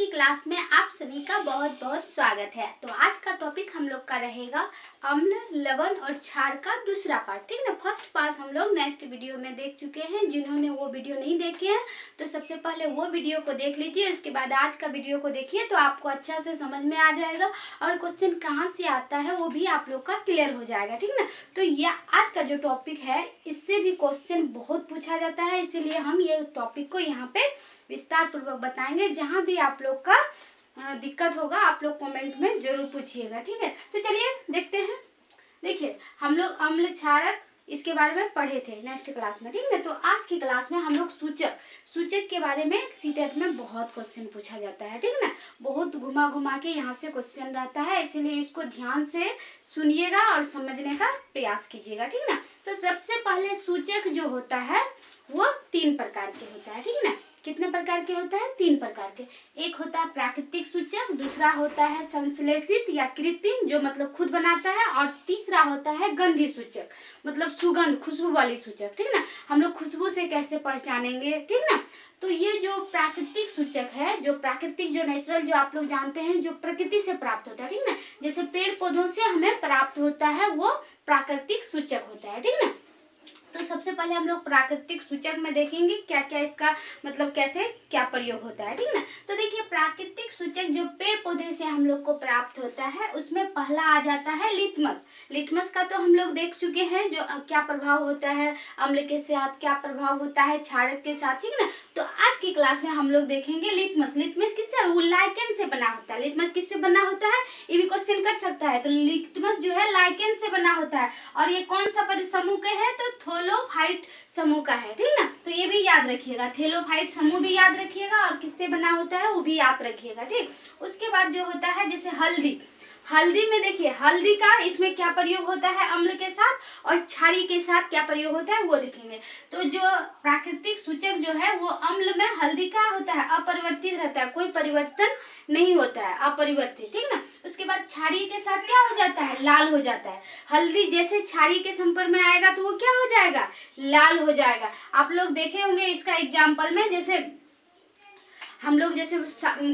की क्लास में आप सभी का बहुत बहुत स्वागत है। तो आज का टॉपिक हम लोग का रहेगा अम्ल, लवण और क्षार का दूसरा पार्ट। ठीक ना, फर्स्ट पार्ट हम लोग नेक्स्ट वीडियो में देख चुके हैं। जिन्होंने वो वीडियो नहीं देखे हैं तो सबसे पहले वो वीडियो को देख लीजिए, उसके बाद आज का वीडियो को देखिए तो आपको अच्छा से समझ में आ जाएगा और क्वेश्चन कहाँ से आता है वो भी आप लोग का क्लियर हो जाएगा। ठीक ना, तो ये आज का जो टॉपिक है इससे भी क्वेश्चन बहुत पूछा जाता है, इसीलिए हम ये टॉपिक को यहाँ पे विस्तार पूर्वक बताएंगे। जहाँ भी आप लोग का दिक्कत होगा आप लोग कमेंट में जरूर पूछिएगा। ठीक है, तो चलिए देखते हैं। देखिए, हम लोग अम्ल, क्षारक इसके बारे में पढ़े थे नेक्स्ट क्लास में। ठीक है, तो आज की क्लास में हम लोग सूचक के बारे में सीटेट में बहुत क्वेश्चन पूछा जाता है। ठीक ना, बहुत घुमा घुमा के यहाँ से क्वेश्चन रहता है, इसीलिए इसको ध्यान से सुनिएगा और समझने का प्रयास कीजिएगा। ठीक ना, तो सबसे पहले सूचक जो होता है वो 3 प्रकार के होता है। ठीक ना, कितने प्रकार के होता है? 3 प्रकार के। एक होता है प्राकृतिक सूचक, दूसरा होता है संश्लेषित या कृत्रिम जो मतलब खुद बनाता है, और तीसरा होता है गंधी सूचक मतलब सुगंध, खुशबू वाली सूचक। ठीक ना, हम लोग खुशबू से कैसे पहचानेंगे? ठीक ना, तो ये जो प्राकृतिक सूचक है, जो प्राकृतिक, जो नेचुरल, जो आप लोग जानते हैं, जो प्रकृति से प्राप्त होता है। ठीक ना, जैसे पेड़ पौधों से हमें प्राप्त होता है वो प्राकृतिक सूचक होता है। ठीक ना, तो सबसे पहले हम लोग प्राकृतिक सूचक में देखेंगे क्या क्या इसका मतलब कैसे क्या प्रयोग होता है। ठीक ना, तो देखिए प्राकृतिक सूचक जो पेड़ पौधे से हम लोग को प्राप्त होता है उसमें पहला आ जाता है लिटमस। लिटमस का तो हम लोग देख चुके हैं जो क्या प्रभाव होता है अम्ल के साथ, क्या प्रभाव होता है क्षारक के साथ। ठीक ना, तो आज की क्लास में हम लोग देखेंगे लिटमस। लिटमस किससे? वो लाइकेन से बना होता है। लिटमस किससे बना होता है ये भी क्वेश्चन कर सकता है। तो लिटमस जो है लाइकेन से बना होता है, और ये कौन सा समूह के है? तो थैलोफाइट समूह का है। ठीक ना, तो ये भी याद रखिएगा, थैलोफाइट समूह भी याद रखिएगा और किससे बना होता है वो भी याद रखिएगा। ठीक, उसके बाद जो होता है जैसे हल्दी। हल्दी में देखिए हल्दी का इसमें क्या प्रयोग होता है अम्ल के साथ, और क्षारी के साथ क्या प्रयोग होता है वो देखेंगे। तो जो प्राकृतिक सूचक जो है वो अम्ल में हल्दी का होता है अपरिवर्तित रहता है, कोई परिवर्तन नहीं होता है, अपरिवर्तित। ठीक ना, उसके बाद क्षारी के साथ क्या हो जाता है? लाल हो जाता है। हल्दी जैसे क्षारी के संपर्क में आएगा तो वो क्या हो जाएगा? लाल हो जाएगा। आप लोग देखे होंगे इसका एग्जाम्पल में, जैसे हम लोग जैसे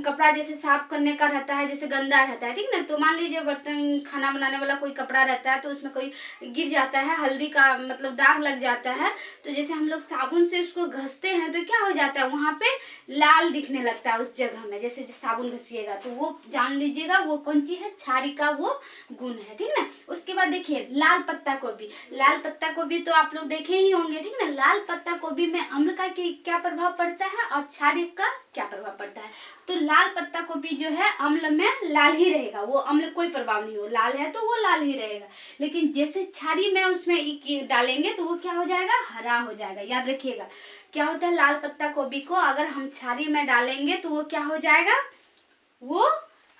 कपड़ा जैसे साफ करने का रहता है, जैसे गंदा रहता है। ठीक ना, तो मान लीजिए बर्तन खाना बनाने वाला कोई कपड़ा रहता है तो उसमें कोई गिर जाता है, हल्दी का मतलब दाग लग जाता है, तो जैसे हम लोग साबुन से उसको घसते हैं तो क्या हो जाता है वहाँ पे लाल दिखने लगता है उस जगह में, जैसे साबुन घसीएगा तो वो जान लीजिएगा वो कौन सी है? क्षारी का वो गुण है। ठीक ना, उसके बाद देखिए लाल पत्ता गोभी। लाल पत्ता गोभी तो आप लोग देखे ही होंगे। ठीक ना, लाल पत्ता गोभी में अम्ल का क्या प्रभाव पड़ता है और क्षारी का क्या प्रभाव पड़ता है? तो लाल पत्ता गोभी जो है अम्ल में लाल ही रहेगा, वो अम्ल कोई प्रभाव नहीं हो, लाल है तो वो लाल ही रहेगा। लेकिन जैसे क्षारी में उसमें डालेंगे तो वो क्या हो जाएगा? हरा हो जाएगा। याद रखिएगा क्या होता है लाल पत्ता गोभी को अगर हम क्षारी में डालेंगे तो वो क्या हो जाएगा? वो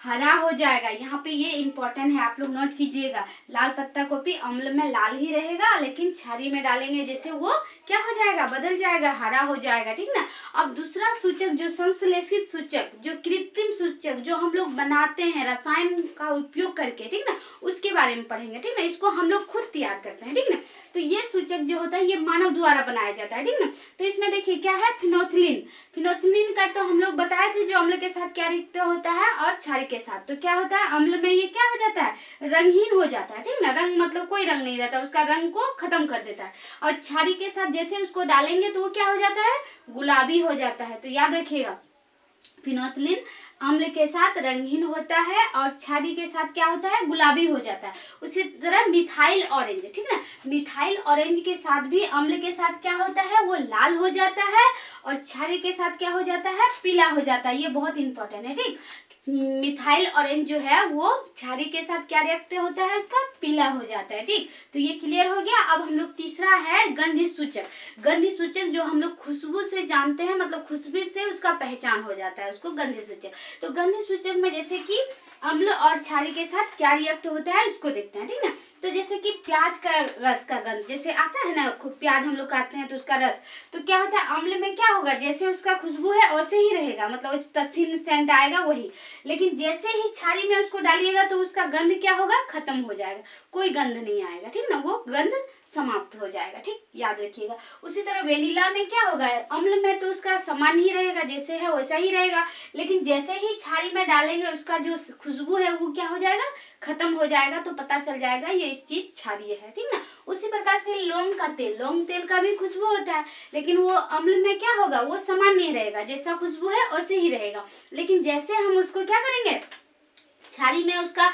हरा हो जाएगा। यहाँ पे ये इंपॉर्टेंट है, आप लोग नोट कीजिएगा। लाल पत्ता गोभी अम्ल में लाल ही रहेगा, लेकिन क्षारी में डालेंगे जैसे वो क्या हो जाएगा? बदल जाएगा, हरा हो जाएगा। ठीक ना, अब दूसरा सूचक जो संश्लेषित सूचक, जो कृत्रिम सूचक जो हम लोग बनाते हैं रसायन का उपयोग करके, ठीक ना, उसके बारे में पढ़ेंगे। ठीक ना, इसको हम लोग खुद तैयार करते हैं। ठीक ना, तो ये सूचक जो होता है ये मानव द्वारा बनाया जाता है। ठीक ना, तो इसमें देखिए क्या है? फिनोथिलीन। फिनोथिलीन का तो हम लोग बताए थे जो अम्ल के साथ क्या रिएक्ट होता है और क्षारी के साथ। तो क्या होता है अम्ल में ये क्या हो जाता है? रंगहीन हो जाता है। ठीक ना, रंग मतलब कोई रंग नहीं रहता, उसका रंग को खत्म कर देता है। और क्षारी के साथ जैसे उसको डालेंगे तो वो क्या हो जाता है? गुलाबी हो जाता है। तो याद रखिएगा फिनोथिलीन अम्ल के साथ रंगहीन होता है और क्षारी के साथ क्या होता है? गुलाबी हो जाता है। उसी तरह मिथाइल ऑरेंज। ठीक ना, मिथाइल ऑरेंज के साथ भी अम्ल के साथ क्या होता है? वो लाल हो जाता है, और क्षारी के साथ क्या हो जाता है? पीला हो जाता है। ये बहुत इंपॉर्टेंट है। ठीक, मिथाइल ऑरेंज जो है वो क्षारी के साथ क्या रिएक्ट होता है? उसका पीला हो जाता है। ठीक, तो ये क्लियर हो गया। अब हम लोग तीसरा है गंधी सूचक। गंधी सूचक जो हम लोग खुशबू से जानते हैं, मतलब खुशबू से उसका पहचान हो जाता है, उसको गंधी सूचक। तो गंधी सूचक में जैसे कि अम्ल और क्षारी के साथ क्या रिएक्ट होता है उसको देखते हैं। ठीक ना, तो जैसे कि प्याज का रस का गंध जैसे आता है ना, खूब प्याज हम लोग काटते हैं तो उसका रस, तो क्या होता है अम्ल में क्या होगा? जैसे उसका खुशबू है वैसे ही रहेगा, मतलब उस तसीन सेंट आएगा वही। लेकिन जैसे ही क्षारी में उसको डालिएगा तो उसका गंध क्या होगा? खत्म हो जाएगा, कोई गंध नहीं आएगा। ठीक ना, वो गंध समाप्त हो जाएगा, ठीक, याद रखिएगा। उसी तरह वेनिला में क्या होगा, अम्ल में तो उसका समान ही रहेगा, जैसे है वैसा ही रहेगा, लेकिन जैसे ही क्षारी में डालेंगे उसका जो खुशबू है वो क्या हो जाएगा, खत्म हो जाएगा, तो पता चल जाएगा ये इस चीज क्षारीय है, ठीक ना। उसी प्रकार फिर लौंग का तेल, लौंग तेल का भी खुशबू होता है, लेकिन वो अम्ल में क्या होगा, वो समान नहीं रहेगा, जैसा खुशबू है वैसे ही रहेगा, लेकिन जैसे हम उसको क्या करेंगे, क्षारी में उसका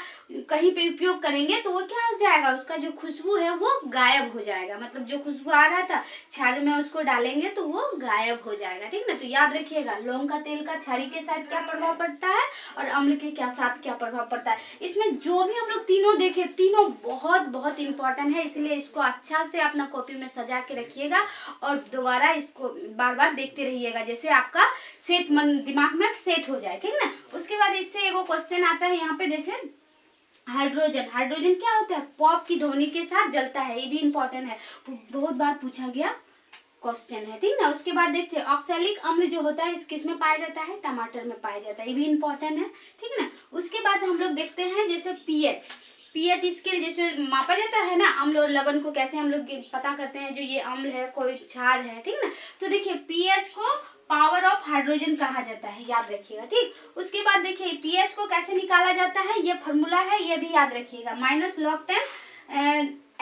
कहीं पे उपयोग करेंगे तो वो क्या हो जाएगा, उसका जो खुशबू है वो गायब हो जाएगा, मतलब जो खुशबू आ रहा था क्षारी में उसको डालेंगे तो वो गायब हो जाएगा, ठीक ना। तो याद रखिएगा लौंग का तेल का क्षारी के साथ क्या प्रभाव पड़ता है और अम्ल के साथ क्या प्रभाव पड़ता है। इसमें जो भी हम लोग तीनों देखे, तीनों बहुत बहुत इंपॉर्टेंट है, इसलिए इसको अच्छा से अपना कॉपी में सजा के रखिएगा और दोबारा इसको बार बार देखते रहिएगा, जैसे आपका सेट मन दिमाग में सेट हो जाए, ठीक ना। उसके बाद इससे एगो क्वेश्चन आता है यहाँ पे, जैसे हाइड्रोजन, हाइड्रोजन क्या होता है, पॉप की ध्वनि के साथ जलता है, ये भी इंपॉर्टेंट है, बहुत बार पूछा गया क्वेश्चन है, ठीक ना। उसके बाद देखते हैं ऑक्सैलिक अम्ल जो होता है इस किस में पाया जाता है, टमाटर में पाया जाता है, ये भी इंपॉर्टेंट है, ठीक ना। उसके बाद हम लोग देखते हैं जैसे पीएच, पीएच स्केल जैसे मापा जाता है ना, अम्ल और लवण को कैसे हम लोग पता करते हैं, जो ये अम्ल है कोई क्षार है, ठीक ना। तो देखिए पीएच को पावर ऑफ हाइड्रोजन कहा जाता है, याद रखिएगा, ठीक। उसके बाद देखिए पीएच को कैसे निकाला जाता है, ये फॉर्मूला है, ये भी याद रखिएगा, -log10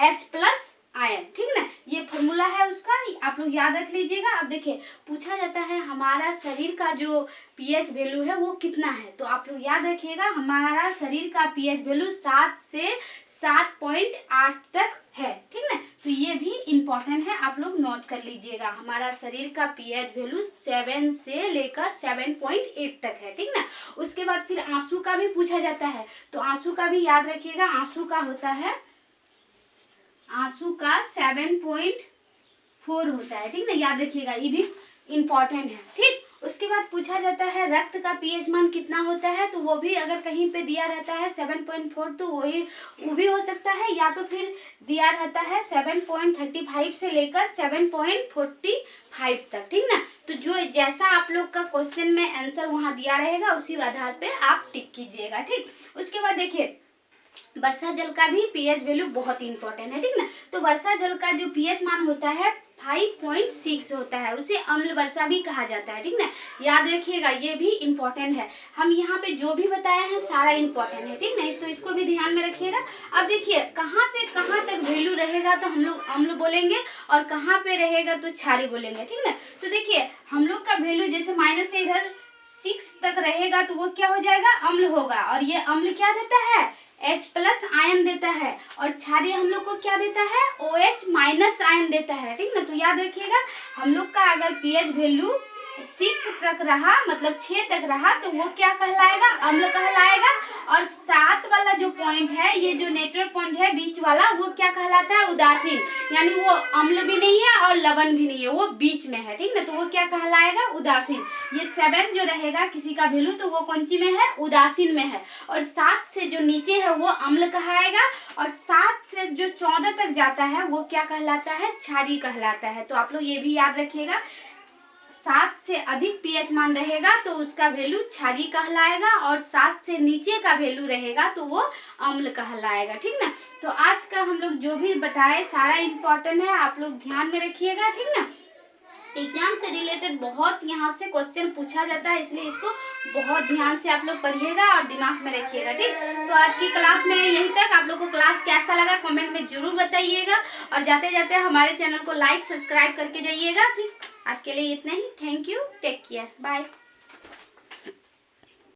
H प्लस आयन, ठीक ना, ये फॉर्मूला है उसका, आप लोग याद रख लीजिएगा। अब देखिए पूछा जाता है हमारा शरीर का जो पीएच वैल्यू है वो कितना है, तो आप लोग याद रखिएगा हमारा शरीर का पीएच वैल्यू 7 से 7.8 तक है, ठीक ना। तो ये भी इम्पोर्टेंट है, आप लोग नोट कर लीजिएगा, हमारा शरीर का पीएच वैल्यू 7 से लेकर 7.8 तक है, ठीक ना। उसके बाद फिर आंसू का भी पूछा जाता है, तो आंसू का भी याद रखिएगा, आंसू का होता है, आंसू का 7.4 होता है, ठीक ना, याद रखिएगा, ये भी इम्पोर्टेंट है, ठीक। उसके बाद पूछा जाता है रक्त का पीएच मान कितना होता है, तो वो भी अगर कहीं पे दिया रहता है 7.4 तो वो भी हो सकता है, या तो फिर दिया रहता है 7.35 से लेकर 7.45 तक, ठीक ना। तो जो जैसा आप लोग का क्वेश्चन में आंसर वहाँ दिया रहेगा उसी आधार पे आप टिक कीजिएगा, ठीक। उसके बाद देखिए वर्षा जल का भी पीएच वैल्यू बहुत इंपॉर्टेंट है, ठीक ना। तो वर्षा जल का जो पीएच मान होता है 5.6 होता है, उसे अम्ल वर्षा भी कहा जाता है, ठीक ना, याद रखिएगा, ये भी इम्पोर्टेंट है। हम यहाँ पे जो भी बताए हैं सारा इम्पोर्टेंट है, ठीक ना, तो इसको भी ध्यान में रखिएगा। अब देखिए कहाँ से कहाँ तक वैल्यू रहेगा तो हम लोग अम्ल बोलेंगे और कहाँ पे रहेगा तो क्षारीय बोलेंगे, ठीक ना। तो देखिए हम लोग का वैल्यू जैसे माइनस से इधर 6 तक रहेगा तो वो क्या हो जाएगा, अम्ल होगा, और ये अम्ल क्या देता है, H प्लस आयन देता है, और क्षारीय हम लोग को क्या देता है, OH माइनस आयन देता है, ठीक ना। तो याद रखिएगा हम लोग का अगर पीएच वैल्यू 6 तक रहा, मतलब 6 तक रहा, तो वो क्या कहलाएगा, अम्ल कहलाएगा, और 7 वाला जो पॉइंट है, ये जो नेटवर्क पॉइंट है बीच वाला, वो क्या कहलाता है, उदासीन, यानी वो अम्ल भी नहीं है और लवण भी नहीं है, वो बीच में है, ठीक ना, तो वो क्या कहलाएगा, उदासीन। ये 7 जो रहेगा किसी का वैल्यू तो वो कौन सी में है, उदासीन में है, और 7 से जो नीचे है वो अम्ल कहलाएगा, और 7 से जो 14 तक जाता है वो क्या कहलाता है, क्षारीय कहलाता है। तो आप लोग ये भी याद रखिएगा, 7 से अधिक पीएच मान रहेगा तो उसका वैल्यू क्षारीय कहलाएगा, और 7 से नीचे का वैल्यू रहेगा तो वो अम्ल कहलाएगा, ठीक ना। तो आज का हम लोग जो भी बताए सारा इम्पोर्टेंट है, आप लोग ध्यान में रखिएगा, ठीक ना। एग्जाम से रिलेटेड बहुत यहाँ से क्वेश्चन पूछा जाता है, इसलिए इसको बहुत ध्यान से आप लोग पढ़िएगा और दिमाग में रखिएगा, ठीक। तो आज की क्लास में यहीं तक, आप लोग को क्लास कैसा लगा कमेंट में जरूर बताइएगा, और जाते जाते हमारे चैनल को लाइक सब्सक्राइब करके जाइएगा, ठीक। आज के लिए इतना ही, thank you, take care, bye.